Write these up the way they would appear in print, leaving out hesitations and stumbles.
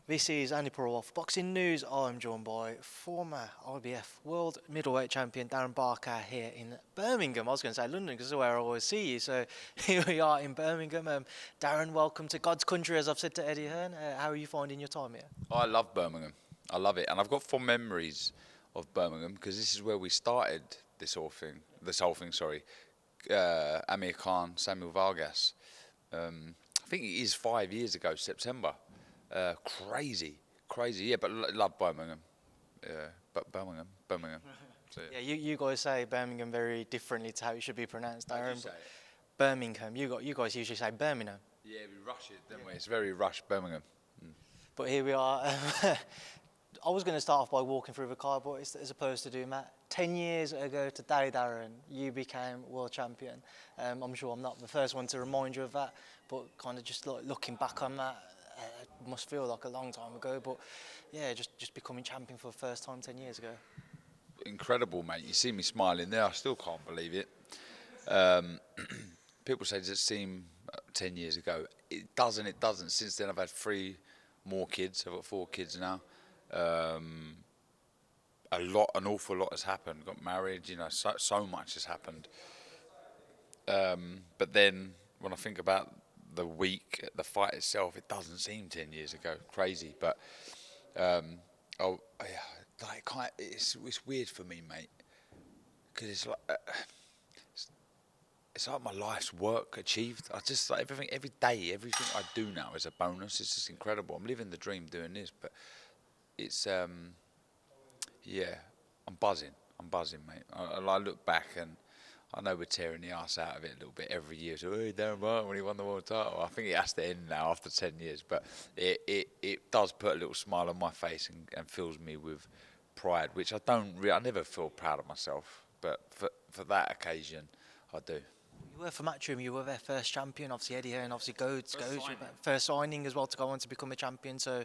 This is Andi Purewal for Boxing News. I'm joined by former IBF World Middleweight Champion Darren Barker here in Birmingham. I was going to say London because this is where I always see you. So here we are in Birmingham. Darren, welcome to God's country, as I've said to Eddie Hearn. How are you finding your time here? I love Birmingham. I love it, and I've got fond memories of Birmingham because this is where we started this whole thing. Amir Khan, Samuel Vargas. I think it is 5 years ago, September. Crazy, yeah, but love Birmingham. But Birmingham. So, Yeah, you guys say Birmingham very differently to how it should be pronounced, how do you Darren. say it? Birmingham. You guys usually say Birmingham. Yeah, we rush it, don't we? It's very rushed, Birmingham. But here we are. I was going to start off by walking through the card, but as opposed to doing that, 10 years ago today, Darren, you became world champion. I'm sure I'm not the first one to remind you of that, but kind of just like looking back on that, it must feel like a long time ago. But yeah, just becoming champion for the first time 10 years ago. Incredible, mate. You see me smiling there. I still can't believe it. People say, does it seem 10 years ago? It doesn't. Since then, I've had 3 more kids. I've got 4 kids now. An awful lot has happened. Got married, so much has happened. But then when I think about the week, the fight itself, it doesn't seem 10 years ago. Crazy, but it's weird for me, mate, because it's like my life's work achieved. I just like everything I do now is a bonus. It's just incredible. I'm living the dream doing this, but it's I'm buzzing, mate. I look back and I know we're tearing the arse out of it a little bit every year. So, hey, Darren Barker when he won the world title. I think it has to end now after 10 years, but it does put a little smile on my face and fills me with pride, which I never feel proud of myself, but for that occasion, I do. You were for Matchroom, you were their first champion, obviously Eddie Hearn, obviously goes first signing as well to go on to become a champion. So,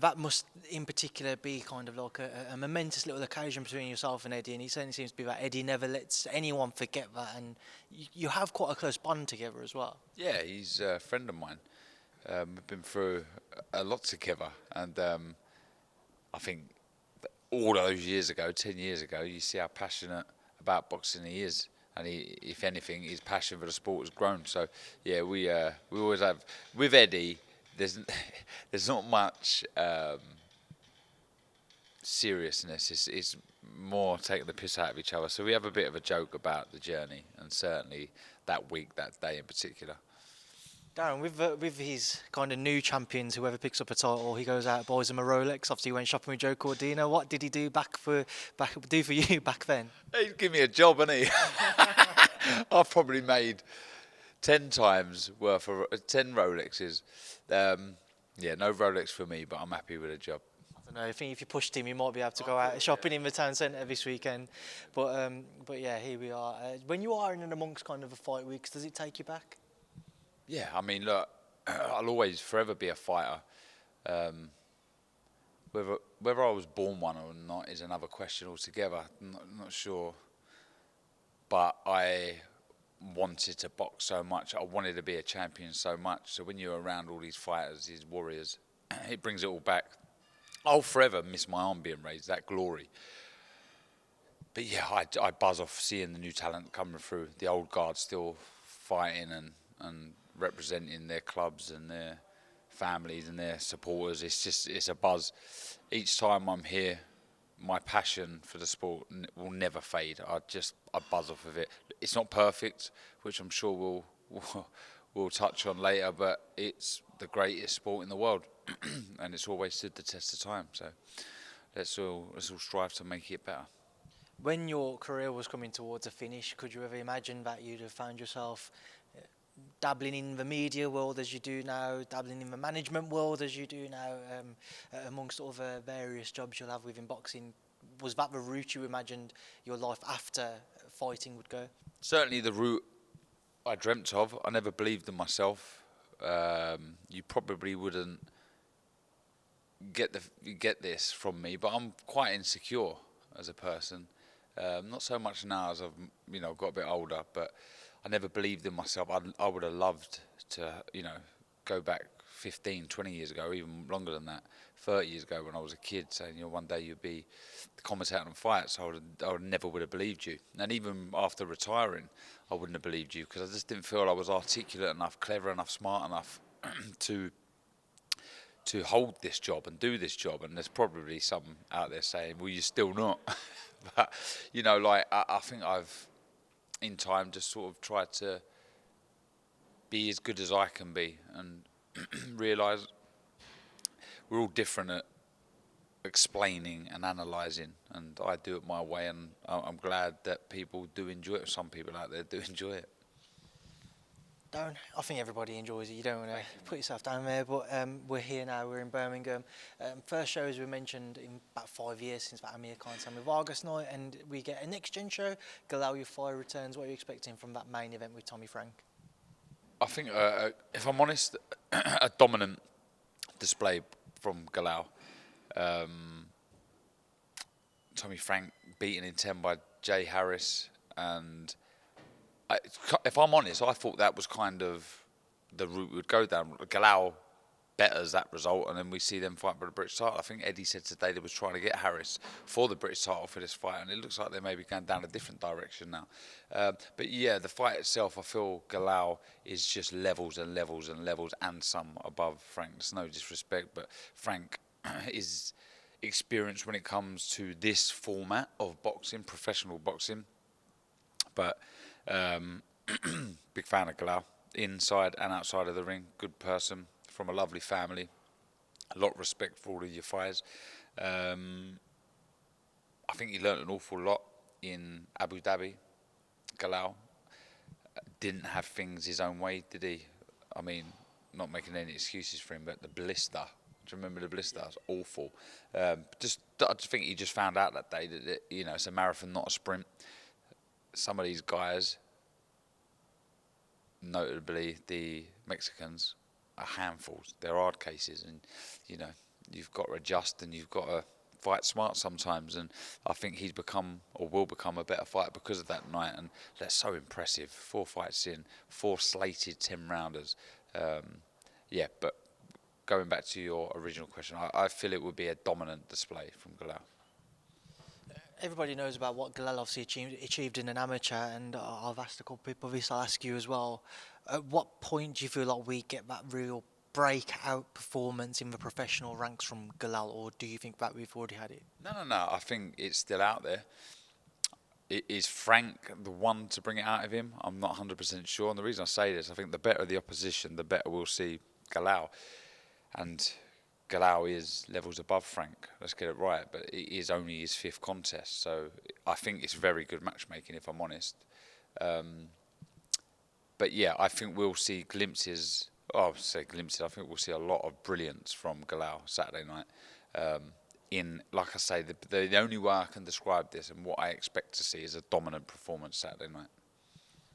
that must in particular be kind of like a momentous little occasion between yourself and Eddie, and it certainly seems to be that Eddie never lets anyone forget that, and you have quite a close bond together as well. Yeah, he's a friend of mine. We've been through a lot together, and I think all those years ago, 10 years ago, you see how passionate about boxing he is. And if anything, his passion for the sport has grown. So, yeah, we always have. With Eddie, there's not much seriousness. It's more taking the piss out of each other. So we have a bit of a joke about the journey, and certainly that week, that day in particular. Darren, with his kind of new champions, whoever picks up a title, he goes out, buys them a Rolex. Obviously, he went shopping with Joe Cordino. What did he do for you back then? He'd give me a job, hadn't he? I've probably made 10 times worth of 10 Rolexes. No Rolex for me, but I'm happy with a job. I don't know. I think if you pushed him, you might be able to go out shopping in the town centre this weekend. But yeah, here we are. When you are in and amongst kind of a fight weeks, does it take you back? Yeah, I mean, look, I'll always forever be a fighter. Whether I was born one or not is another question altogether. I'm not sure. But I wanted to box so much. I wanted to be a champion so much. So when you're around all these fighters, these warriors, it brings it all back. I'll forever miss my arm being raised, that glory. But yeah, I buzz off seeing the new talent coming through. The old guard still fighting and representing their clubs and their families and their supporters. It's a buzz. Each time I'm here, my passion for the sport will never fade. I buzz off of it. It's not perfect, which I'm sure we'll touch on later, but it's the greatest sport in the world, and it's always stood the test of time. So let's all strive to make it better. When your career was coming towards a finish, could you ever imagine that you'd have found yourself dabbling in the media world as you do now, dabbling in the management world as you do now, amongst other various jobs you'll have within boxing? Was that the route you imagined your life after fighting would go? Certainly the route I dreamt of. I never believed in myself. You probably wouldn't get this from me, but I'm quite insecure as a person. Not so much now as I've got a bit older, but I never believed in myself. I would have loved to go back 15, 20 years ago, even longer than that, 30 years ago when I was a kid, saying, one day you'd be the commentator on fights, I would never would have believed you. And even after retiring, I wouldn't have believed you, because I just didn't feel I was articulate enough, clever enough, smart enough to hold this job and do this job. And there's probably some out there saying, well, you're still not. But, I think I've, in time, just sort of tried to be as good as I can be, and realise we're all different at explaining and analysing, and I do it my way, and I'm glad that people do enjoy it. Some people out there do enjoy it. Darren, I think everybody enjoys it. You don't want to put yourself down there, but we're here now. We're in Birmingham. First show, as we mentioned, in about 5 years since that Amir Khan Sammy Vargas night, and we get a next-gen show. Galal Yafai returns. What are you expecting from that main event with Tommy Frank? I think, if I'm honest, a dominant display from Galal. Tommy Frank beaten in 10 by Jay Harris, and if I'm honest, I thought that was kind of the route we would go down. Galal betters that result, and then we see them fight for the British title. I think Eddie said today they was trying to get Harris for the British title for this fight, and it looks like they may be going down a different direction now. But yeah, the fight itself, I feel Galal is just levels and levels and levels, and some above Frank. There's no disrespect, but Frank is experienced when it comes to this format of boxing, professional boxing. But big fan of Galal, inside and outside of the ring. Good person, from a lovely family. A lot of respect for all the Yafais. I think he learnt an awful lot in Abu Dhabi. Galal didn't have things his own way, did he? I mean, not making any excuses for him, but the blister. Do you remember the blister? It's awful. I just think he just found out that day that it's a marathon, not a sprint. Some of these guys, notably the Mexicans, are handfuls. They're hard cases, and you've got to adjust, and you've got to fight smart sometimes. And I think he's become, or will become, a better fighter because of that night. And that's so impressive. 4 fights in, 4 slated 10-rounders. But going back to your original question, I feel it would be a dominant display from Galal. Everybody knows about what Galal obviously achieved in an amateur, and I've asked a couple of people this. I'll ask you as well. At what point do you feel like we get that real breakout performance in the professional ranks from Galal, or do you think that we've already had it? No. I think it's still out there. Is Frank the one to bring it out of him? I'm not 100% sure. And the reason I say this, I think the better the opposition, the better we'll see Galal. And Galal is levels above Frank, let's get it right, but it is only his 5th contest, so I think it's very good matchmaking, if I'm honest. But yeah, I think we'll see glimpses, I think we'll see a lot of brilliance from Galal Saturday night. Like I say, the only way I can describe this and what I expect to see is a dominant performance Saturday night.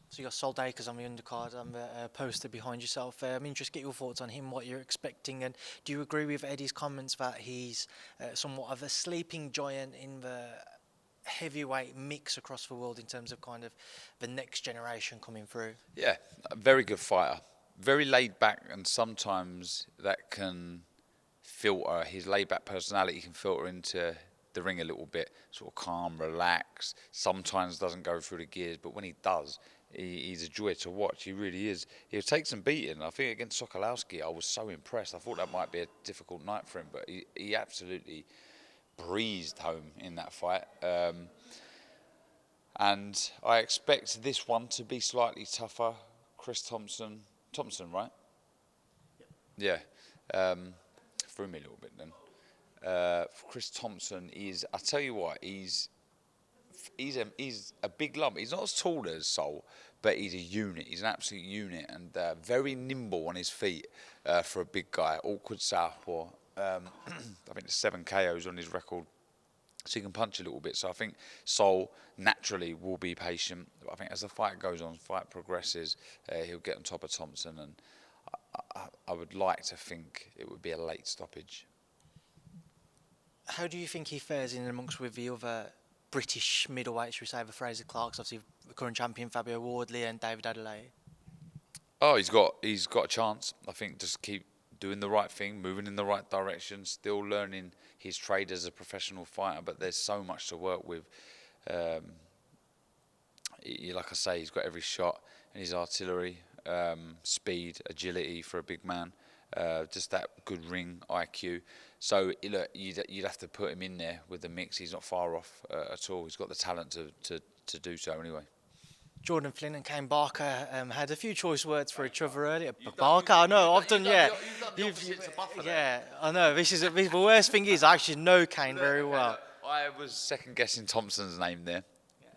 So you got Sol Dacres on the undercard and the poster behind yourself. I'm interested to get your thoughts on him, what you're expecting, and do you agree with Eddie's comments that he's somewhat of a sleeping giant in the heavyweight mix across the world in terms of kind of the next generation coming through? Yeah, a very good fighter, very laid back, and sometimes that can filter, his laid back personality can filter into the ring a little bit, sort of calm, relaxed, sometimes doesn't go through the gears, but when he does, he's a joy to watch. He really is. He'll take some beating. I think against Sokolowski, I was so impressed. I thought that might be a difficult night for him, but he absolutely breezed home in that fight. And I expect this one to be slightly tougher. Chris Thompson, right? Yep. Yeah. Threw me a little bit then. Chris Thompson is, I tell you what, he's a big lump. He's not as tall as Sol, but he's a unit. He's an absolute unit, and very nimble on his feet for a big guy. Awkward southpaw. I think there's 7 KOs on his record, so he can punch a little bit. So I think Sol naturally will be patient. I think as the fight goes on, fight progresses, he'll get on top of Thompson, and I would like to think it would be a late stoppage. How do you think he fares in amongst with the other British middleweights, we say, the Frazer, Clarke, obviously the current champion Fabio Wardley and David Adelaide? Oh, he's got a chance. I think just keep doing the right thing, moving in the right direction, still learning his trade as a professional fighter. But there's so much to work with. Like I say, he's got every shot in his artillery, speed, agility for a big man, just that good ring IQ. So look, you'd have to put him in there with the mix. He's not far off at all. He's got the talent to do so anyway. Jordan Flynn and Kane Barker had a few choice words for each other earlier. Barker, I know, I've done, yeah. Yeah, I know. The worst thing is, I actually know Kane very well. I was second guessing Thompson's name there.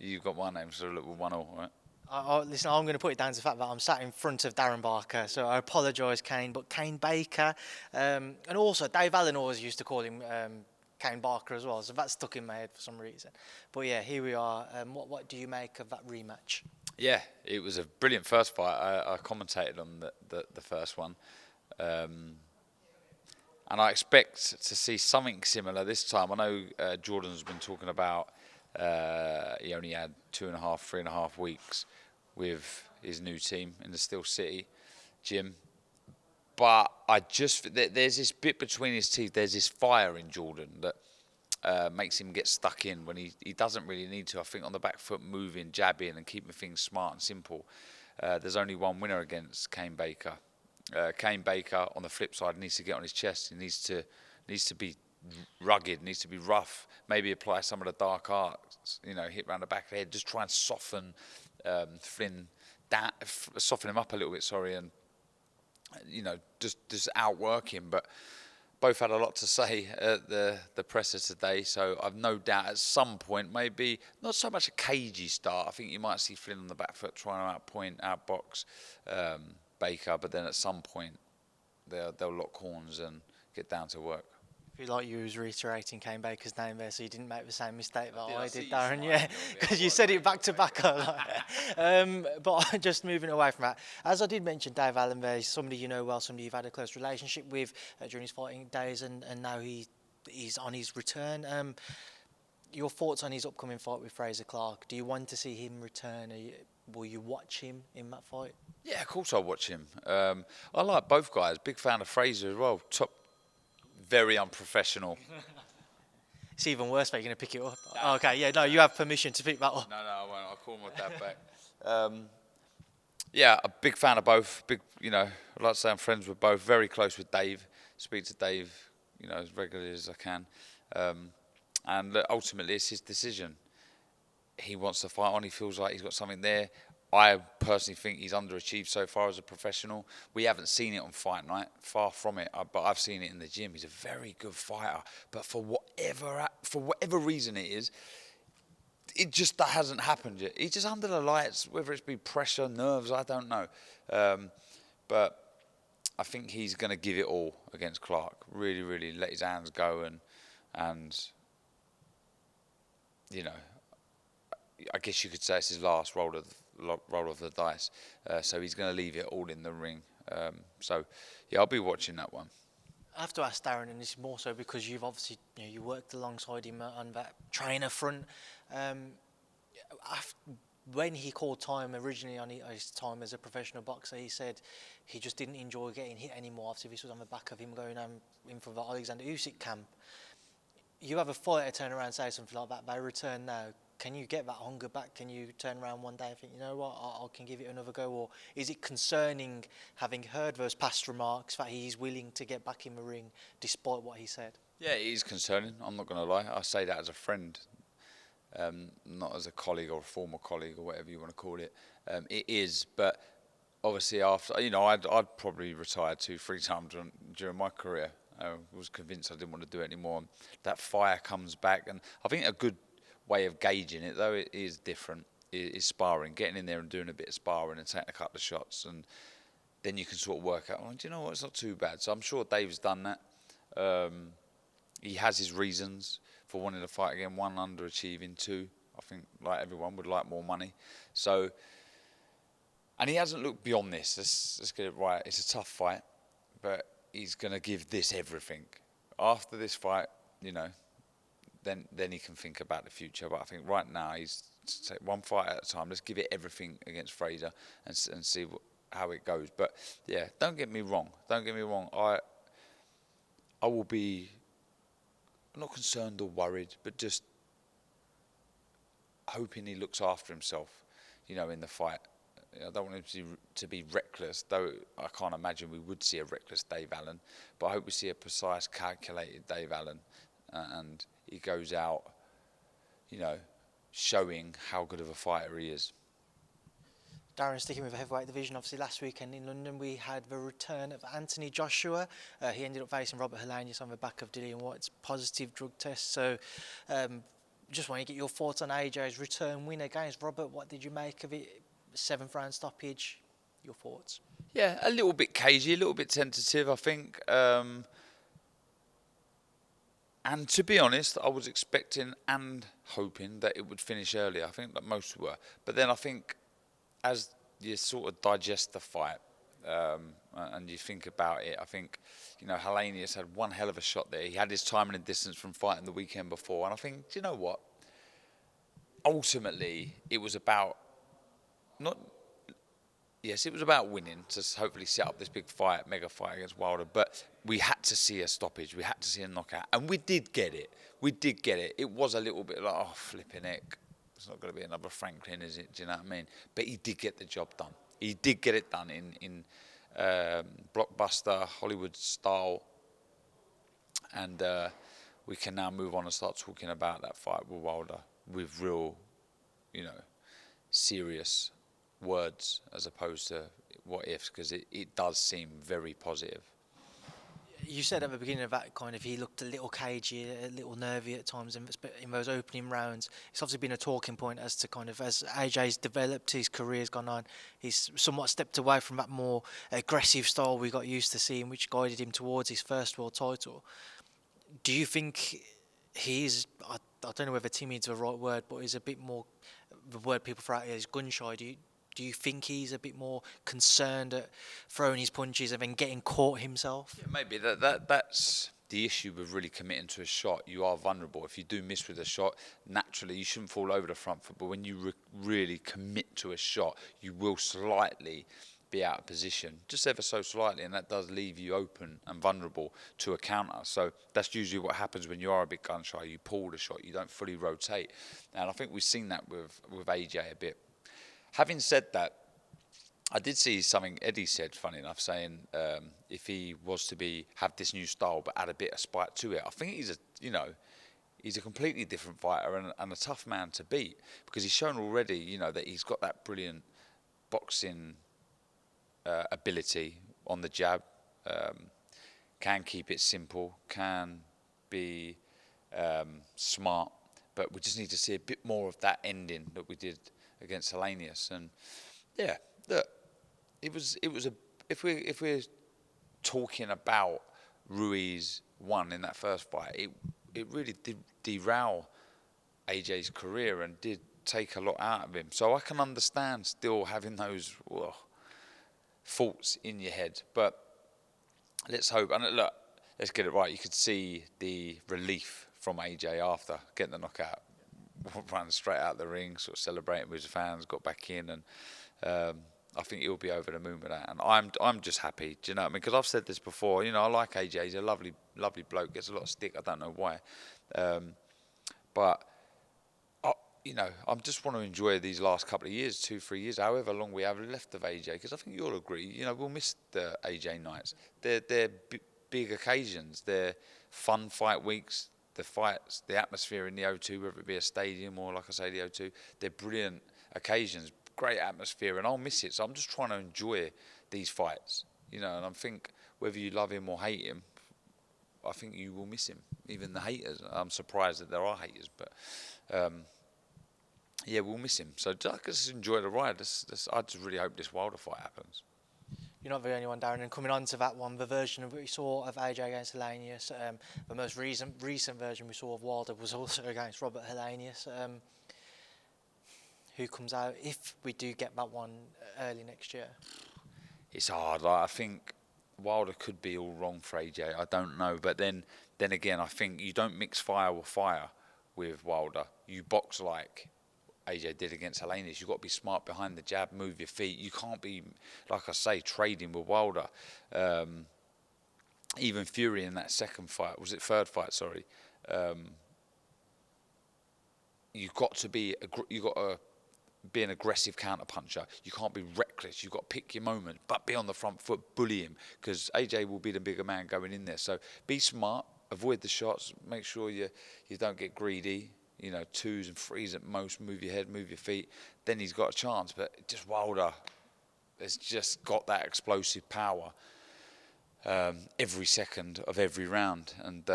You've got my name, so a little 1-1, right? Listen, I'm going to put it down to the fact that I'm sat in front of Darren Barker, so I apologise, Kane. But Kane Baker, and also Dave Allen always used to call him Kane Barker as well, so that stuck in my head for some reason. But yeah, here we are. What do you make of that rematch? Yeah, it was a brilliant first fight. I commentated on the first one. And I expect to see something similar this time. I know Jordan's been talking about he only had 3.5 weeks with his new team in the Steel City gym. But there's this bit between his teeth, there's this fire in Jordan that makes him get stuck in when he doesn't really need to. I think on the back foot, moving, jabbing and keeping things smart and simple. There's only one winner against Kane Baker. Kane Baker, on the flip side, needs to get on his chest. He needs to be rugged, needs to be rough, maybe apply some of the dark arts, hit around the back of the head, just try and soften Flynn down, soften him up a little bit, and just outwork him. But both had a lot to say at the presser today, so I've no doubt at some point, maybe not so much a cagey start. I think you might see Flynn on the back foot trying to outbox Baker, but then at some point they'll lock horns and get down to work. I feel like you was reiterating Kane Baker's name there, so you didn't make the same mistake that I did, Darren. Yeah, because you said it back to back. But just moving away from that, as I did mention, Dave Allen there is somebody you know well, somebody you've had a close relationship with during his fighting days, and now he's on his return. Your thoughts on his upcoming fight with Frazer Clarke? Do you want to see him return? Will you watch him in that fight? Yeah, of course I'll watch him. I like both guys. Big fan of Frazer as well. Very unprofessional. It's even worse, mate. You're going to pick it up. Oh, okay, yeah, no, you have permission to pick that up. No, I won't. I'll call my dad back. Yeah, a big fan of both. I'd like to say I'm friends with both. Very close with Dave. Speak to Dave, as regularly as I can. And ultimately, it's his decision. He wants to fight on. He feels like he's got something there. I personally think he's underachieved so far as a professional. We haven't seen it on Fight Night, far from it, but I've seen it in the gym. He's a very good fighter, but for whatever reason it just hasn't happened yet. He's just under the lights, whether it's be pressure, nerves, I don't know. But I think he's going to give it all against Clarke. Really, really let his hands go and I guess you could say it's his last roll of the dice. So he's going to leave it all in the ring. So I'll be watching that one. I have to ask Darren, and this is more so because you've obviously you worked alongside him on that trainer front. When he called time originally on his time as a professional boxer, he said he just didn't enjoy getting hit anymore. Obviously, this was on the back of him going in for the Alexander Usyk camp. You have a fighter turn around and say something like that. They return now. Can you get that hunger back? Can you turn around one day and think, you know what, I can give it another go? Or is it concerning, having heard those past remarks, that he's willing to get back in the ring despite what he said? Yeah, it is concerning. I'm not going to lie. I say that as a friend, not as a colleague or a former colleague or whatever you want to call it. It is, but obviously after, I'd probably retired 2-3 times during my career. I was convinced I didn't want to do it anymore. That fire comes back, and I think a good way of gauging it, though it is different, is sparring, getting in there and doing a bit of sparring and taking a couple of shots, and then you can sort of work out, do you know what, it's not too bad. So I'm sure Dave's done that. He has his reasons for wanting to fight again. One, underachieving. Two, I think, like everyone, would like more money. So, and he hasn't looked beyond this. Let's get it right. It's a tough fight, but he's going to give this everything. After this fight, then he can think about the future. But I think right now he's take one fight at a time. Let's give it everything against Frazer and see how it goes. But yeah, don't get me wrong. I will be not concerned or worried, but just hoping he looks after himself, in the fight. I don't want him to be reckless, though I can't imagine we would see a reckless Dave Allen. But I hope we see a precise, calculated Dave Allen, and he goes out, showing how good of a fighter he is. Darren, sticking with the heavyweight division, obviously last weekend in London we had the return of Anthony Joshua. He ended up facing Robert Helenius on the back of Dillian White's positive drug test. So just want to get your thoughts on AJ's return win against Robert. What did you make of it? 7th round stoppage, your thoughts? Yeah, a little bit cagey, a little bit tentative, I think. And to be honest, I was expecting and hoping that it would finish earlier. I think that most were. But then I think as you sort of digest the fight and you think about it, I think, Helenius had one hell of a shot there. He had his timing and distance from fighting the weekend before. And I think, do you know what? Ultimately, it was about it was about winning to hopefully set up this big fight, mega fight against Wilder. But we had to see a stoppage. We had to see a knockout. And we did get it. It was a little bit like, oh, flipping heck. It's not going to be another Franklin, is it? Do you know what I mean? But he did get the job done. He did get it done in blockbuster, Hollywood style. And we can now move on and start talking about that fight with Wilder with real, serious words as opposed to what ifs, because it does seem very positive. You said at the beginning of that he looked a little cagey, a little nervy at times in those opening rounds. It's obviously been a talking point as to as AJ's developed, his career's gone on, he's somewhat stepped away from that more aggressive style we got used to seeing, which guided him towards his first world title. Do you think he's, I don't know whether timid's the right word, but he's a bit more, the word people throw out here is gun shy. Do you think he's a bit more concerned at throwing his punches and then getting caught himself? Yeah, maybe that's the issue with really committing to a shot. You are vulnerable. If you do miss with a shot, naturally you shouldn't fall over the front foot. But when you really commit to a shot, you will slightly be out of position, just ever so slightly, and that does leave you open and vulnerable to a counter. So that's usually what happens when you are a bit gun shy. You pull the shot, you don't fully rotate, and I think we've seen that with AJ a bit. Having said that, I did see something Eddie said, funny enough, saying if he was to have this new style but add a bit of spite to it, I think he's a completely different fighter and a tough man to beat, because he's shown already, that he's got that brilliant boxing ability on the jab, can keep it simple, can be smart, but we just need to see a bit more of that ending that we did against Helenius. And yeah, look, it was if we're talking about Ruiz won in that first fight, it really did derail AJ's career and did take a lot out of him. So I can understand still having those thoughts in your head, but let's hope. And look, let's get it right. You could see the relief from AJ after getting the knockout. Ran straight out the ring, sort of celebrating with his fans, got back in, and I think he'll be over the moon with that. And I'm just happy, do you know what I mean? Because I've said this before, I like AJ. He's a lovely bloke, gets a lot of stick. I don't know why, but I just want to enjoy these last couple of years, 2-3 years, however long we have left of AJ. Because I think you'll agree, we'll miss the AJ nights. They're big occasions. They're fun fight weeks. The fights, the atmosphere in the O2, whether it be a stadium or, like I say, the O2, they're brilliant occasions, great atmosphere, and I'll miss it. So I'm just trying to enjoy these fights, and I think whether you love him or hate him, I think you will miss him, even the haters. I'm surprised that there are haters, but we'll miss him. So just enjoy the ride. I just really hope this Wilder fight happens. You're not the only one, Darren. And coming on to that one, the version of what we saw of AJ against Helenius, the most recent version we saw of Wilder was also against Robert Helenius. Who comes out if we do get that one early next year? It's hard. I think Wilder could be all wrong for AJ. I don't know. But then again, I think you don't mix fire with fire with Wilder. You box like AJ did against Helenius. You've got to be smart behind the jab, move your feet. You can't be, like I say, trading with Wilder. Even Fury in that second fight, was it third fight, sorry. You've got to be an aggressive counter-puncher. You can't be reckless. You've got to pick your moment, but be on the front foot, bully him, because AJ will be the bigger man going in there. So be smart, avoid the shots, make sure you don't get greedy. 2s and 3s at most, move your head, move your feet. Then he's got a chance, but just Wilder has just got that explosive power every second of every round. And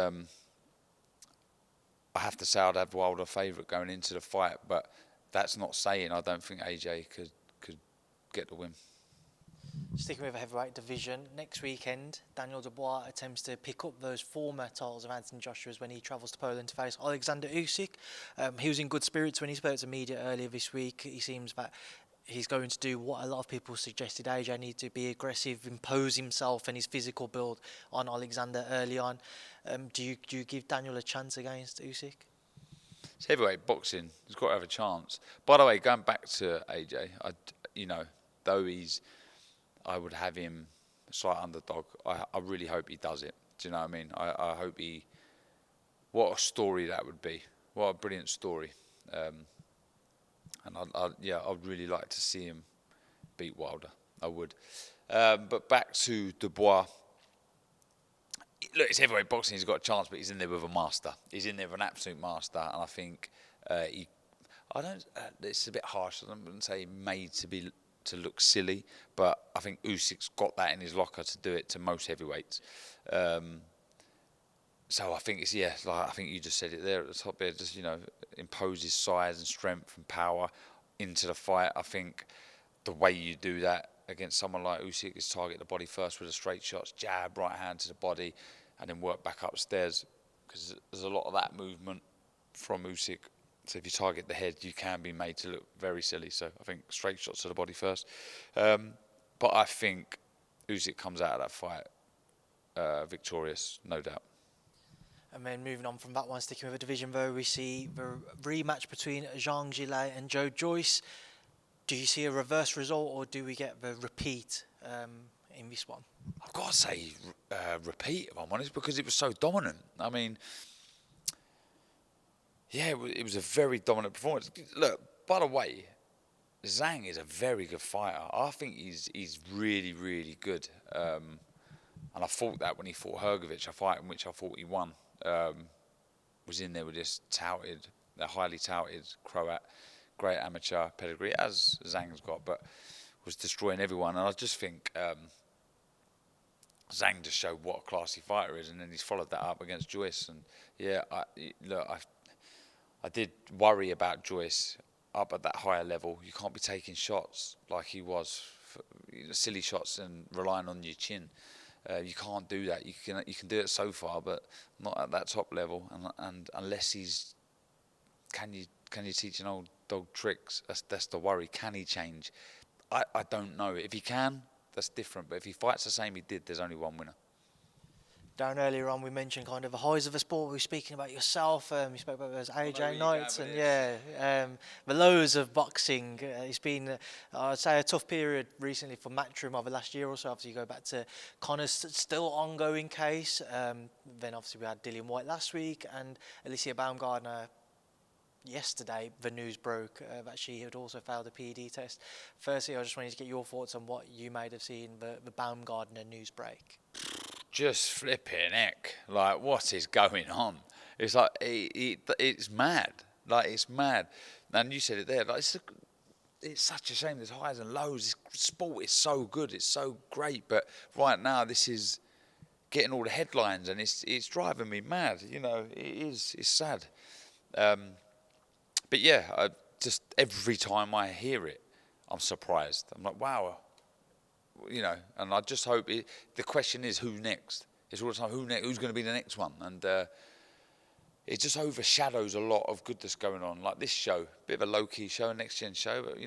I have to say I'd have Wilder favourite going into the fight, but that's not saying I don't think AJ could get the win. Sticking with the heavyweight division, next weekend, Daniel Dubois attempts to pick up those former titles of Anthony Joshua's when he travels to Poland to face Alexander Usyk. He was in good spirits when he spoke to media earlier this week. He seems that he's going to do what a lot of people suggested AJ need to be aggressive, impose himself and his physical build on Alexander early on. Do you give Daniel a chance against Usyk? It's heavyweight boxing. He's got to have a chance. By the way, going back to AJ, though I would have him a slight underdog. I really hope he does it. Do you know what I mean? I hope he... What a story that would be. What a brilliant story. And I'd really like to see him beat Wilder. I would. But back to Dubois. Look, it's heavyweight boxing. He's got a chance, but he's in there with a master. He's in there with an absolute master. And I think it's a bit harsh. I wouldn't say made to look silly, but I think Usyk's got that in his locker to do it to most heavyweights. So I think I think you just said it there at the top there. Just impose his size and strength and power into the fight. I think the way you do that against someone like Usyk is target the body first with the straight shots, jab, right hand to the body, and then work back upstairs, because there's a lot of that movement from Usyk. So if you target the head, you can be made to look very silly. So I think straight shots to the body first. But I think Usyk comes out of that fight victorious, no doubt. And then moving on from that one, sticking with the division though, we see the rematch between Zhang-Joyce and Zhang-Joyce. Do you see a reverse result, or do we get the repeat in this one? I've got to say repeat, if I'm honest, because it was so dominant. I mean... Yeah, it was a very dominant performance. Look, by the way, Zhang is a very good fighter. I think he's really, really good. And I thought that when he fought Hrgovic, a fight in which I thought he won, was in there with this highly touted Croat, great amateur pedigree, as Zhang's got, but was destroying everyone. And I just think Zhang just showed what a classy fighter is, and then he's followed that up against Joyce. And yeah, I did worry about Joyce up at that higher level. You can't be taking shots like he was, silly shots and relying on your chin. You can't do that. You can do it so far, but not at that top level. And unless can you teach an old dog tricks? That's the worry. Can he change? I don't know. If he can, that's different. But if he fights the same he did, there's only one winner. Darren, earlier on we mentioned kind of the highs of the sport. We were speaking about yourself. You spoke about those AJ nights and the lows of boxing. It's been, I'd say, a tough period recently for Matchroom over the last year or so. Obviously, you go back to Conor's still ongoing case. Then obviously we had Dillian Whyte last week and Alycia Baumgardner. Yesterday, the news broke that she had also failed a PED test. Firstly, I just wanted to get your thoughts on what you might have seen the Baumgardner news break. Just flipping heck. Like, what is going on? It's like, it's mad. Like, it's mad. And you said it there. Like, it's such a shame. There's highs and lows. This sport is so good. It's so great. But right now, this is getting all the headlines, and it's driving me mad. It's sad. But yeah, just every time I hear it, I'm surprised. I'm like, wow. And I just hope the question is who next. It's all the time who next, who's going to be the next one, and it just overshadows a lot of good that's going on. Like this show, bit of a low-key show, a next-gen show, but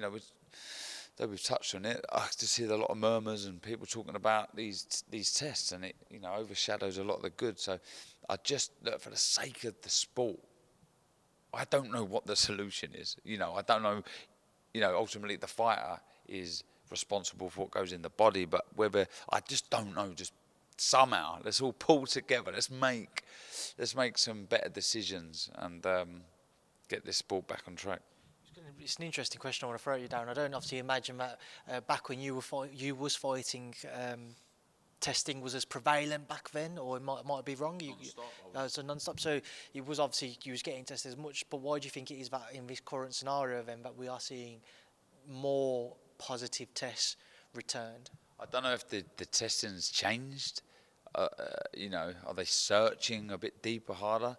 though we've touched on it, I just hear a lot of murmurs and people talking about these tests, and it overshadows a lot of the good. So I just look, for the sake of the sport, I don't know what the solution is. You know, I don't know. You know, ultimately the fighter is responsible for what goes in the body, but whether I just don't know. Just somehow, let's all pull together. Let's make some better decisions and get this sport back on track. It's an interesting question I want to throw at you, Darren. I don't obviously imagine that back when you was fighting, testing was as prevalent back then, or it might be wrong. So non-stop. So it was obviously you was getting tested as much. But why do you think it is that in this current scenario then that we are seeing more positive tests returned? I don't know if the testing's changed. You know, are they searching a bit deeper, harder?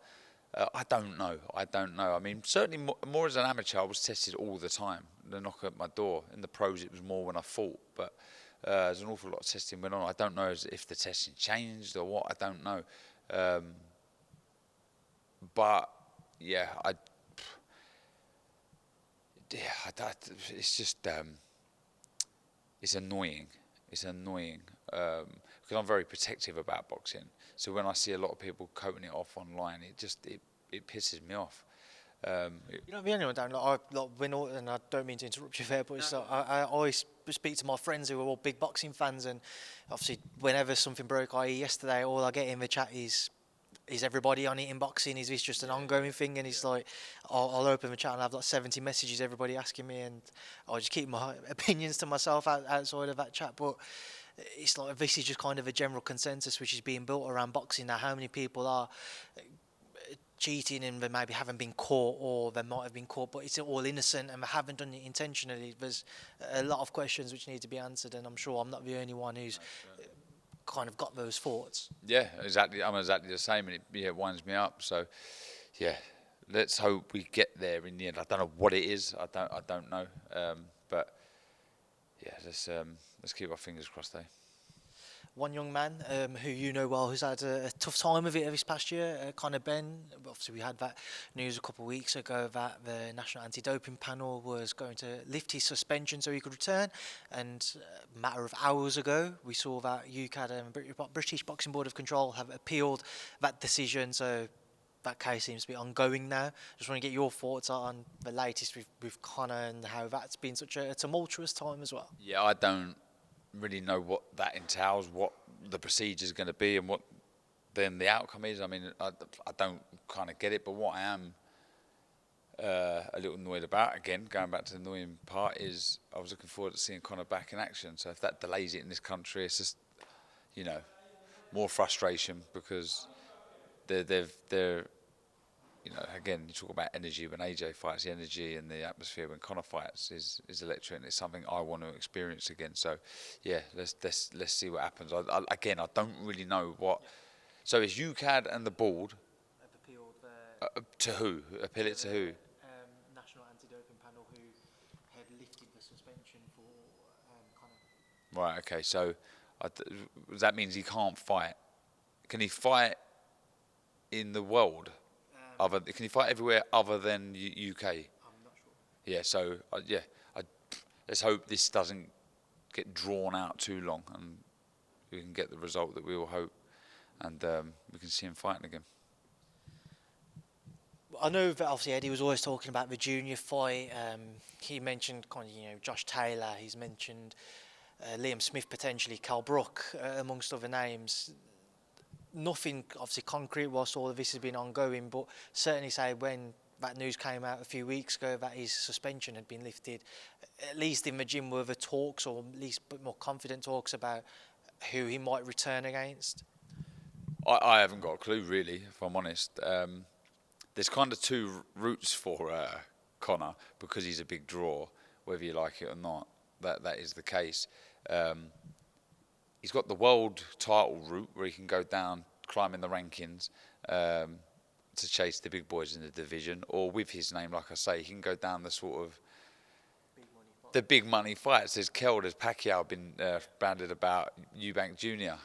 I don't know. I mean, certainly more as an amateur, I was tested all the time. The knock at my door. In the pros, it was more when I fought. But there's an awful lot of testing went on. I don't know if the testing changed or what. I don't know. But yeah, it's just it's annoying. It's annoying because I'm very protective about boxing. So when I see a lot of people coping it off online, it pisses me off. You're not the only one, Darren. And I don't mean to interrupt you there, but it's I always speak to my friends who are all big boxing fans, and obviously whenever something broke, i.e. yesterday, all I get in the chat is everybody on it in boxing? Is this just an ongoing thing? And it's like, I'll open the chat and have like 70 messages, everybody asking me, and I'll just keep my opinions to myself outside of that chat. But it's like this is just kind of a general consensus which is being built around boxing now. How many people are cheating and they maybe haven't been caught, or they might have been caught, but it's all innocent and they haven't done it intentionally? There's a lot of questions which need to be answered, and I'm sure I'm not the only one who's kind of got those thoughts. Yeah, exactly. I'm exactly the same, and it winds me up. So, yeah, let's hope we get there in the end. I don't know what it is. I don't know. But yeah, let's keep our fingers crossed, though. One young man who you know well, who's had a tough time of it this past year, Conor Benn. Obviously, we had that news a couple of weeks ago that the National Anti-Doping Panel was going to lift his suspension so he could return. And a matter of hours ago, we saw that UKAD and British Boxing Board of Control have appealed that decision. So that case seems to be ongoing now. Just want to get your thoughts on the latest with Conor and how that's been such a tumultuous time as well. Yeah, I don't really know what that entails, what the procedure is going to be, and what then the outcome is. I mean, I don't kind of get it, but what I am a little annoyed about, again, going back to the annoying part, is I was looking forward to seeing Conor back in action. So if that delays it in this country, it's just, you know, more frustration, because they're you know, again, you talk about energy. When AJ fights, the energy and the atmosphere when Conor fights is electric, and it's something I want to experience again. So, yeah, let's see what happens. I don't really know what. So it's UKAD and the board. Appealed to who? Appeal it to who? National Anti-Doping Panel, who had lifted the suspension for Conor. Right. Okay. So that means he can't fight. Can he fight in the world? Can he fight everywhere other than UK? I'm not sure. Yeah, so let's hope this doesn't get drawn out too long, and we can get the result that we all hope, and we can see him fighting again. I know that obviously Eddie was always talking about the junior fight. He mentioned kind of, Josh Taylor. He's mentioned Liam Smith potentially, Cal Brook, amongst other names. Nothing obviously concrete whilst all of this has been ongoing, but certainly say when that news came out a few weeks ago that his suspension had been lifted, at least in the gym were the talks, or at least more confident talks about who he might return against. I haven't got a clue really, if I'm honest. There's kind of two routes for Conor, because he's a big draw, whether you like it or not. That is the case. He's got the world title route where he can go down, climb in the rankings to chase the big boys in the division, or with his name, like I say, he can go down the sort of big money fights. There's Pacquiao been banded about, Eubank Jr.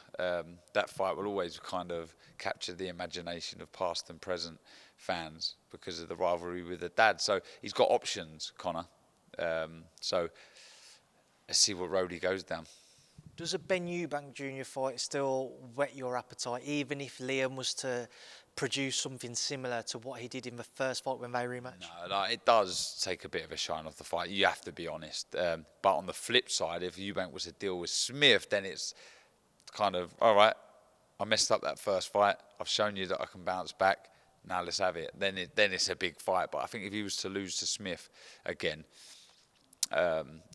That fight will always kind of capture the imagination of past and present fans because of the rivalry with the dad. So he's got options, Conor. So let's see what road he goes down. Does a Ben Eubank Jr fight still whet your appetite, even if Liam was to produce something similar to what he did in the first fight when they rematched? No, like, it does take a bit of a shine off the fight. You have to be honest. But on the flip side, if Eubank was to deal with Smith, then it's kind of, all right, I messed up that first fight. I've shown you that I can bounce back. Now let's have it. Then it's a big fight. But I think if he was to lose to Smith again,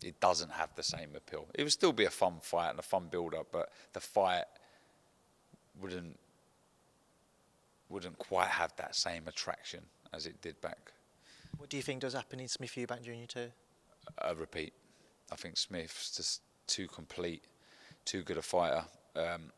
it doesn't have the same appeal. It would still be a fun fight and a fun build-up, but the fight wouldn't quite have that same attraction as it did back. What do you think does happen in Smith-Eubank Jr too? A repeat. I think Smith's just too complete, too good a fighter, and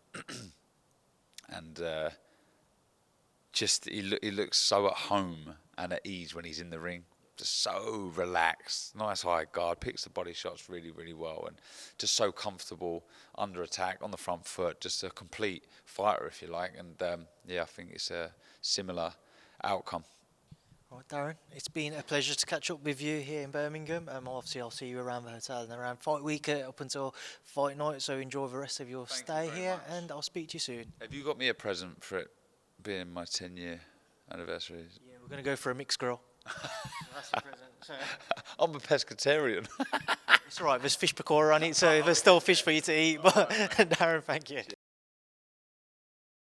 just he looks so at home and at ease when he's in the ring. Just so relaxed, nice high guard, picks the body shots really, really well, and just so comfortable under attack on the front foot. Just a complete fighter, if you like. And yeah, I think it's a similar outcome. All right, Darren, it's been a pleasure to catch up with you here in Birmingham. Obviously, I'll see you around the hotel and around fight week up until fight night. So enjoy the rest of your stay here, and I'll speak to you soon. Have you got me a present for it being my 10-year anniversary? Yeah, we're going to go for a mixed grill. That's the present. So. I'm a pescatarian. It's all right, there's fish pakora on it, so there's still fish for you to eat. But Darren, thank you.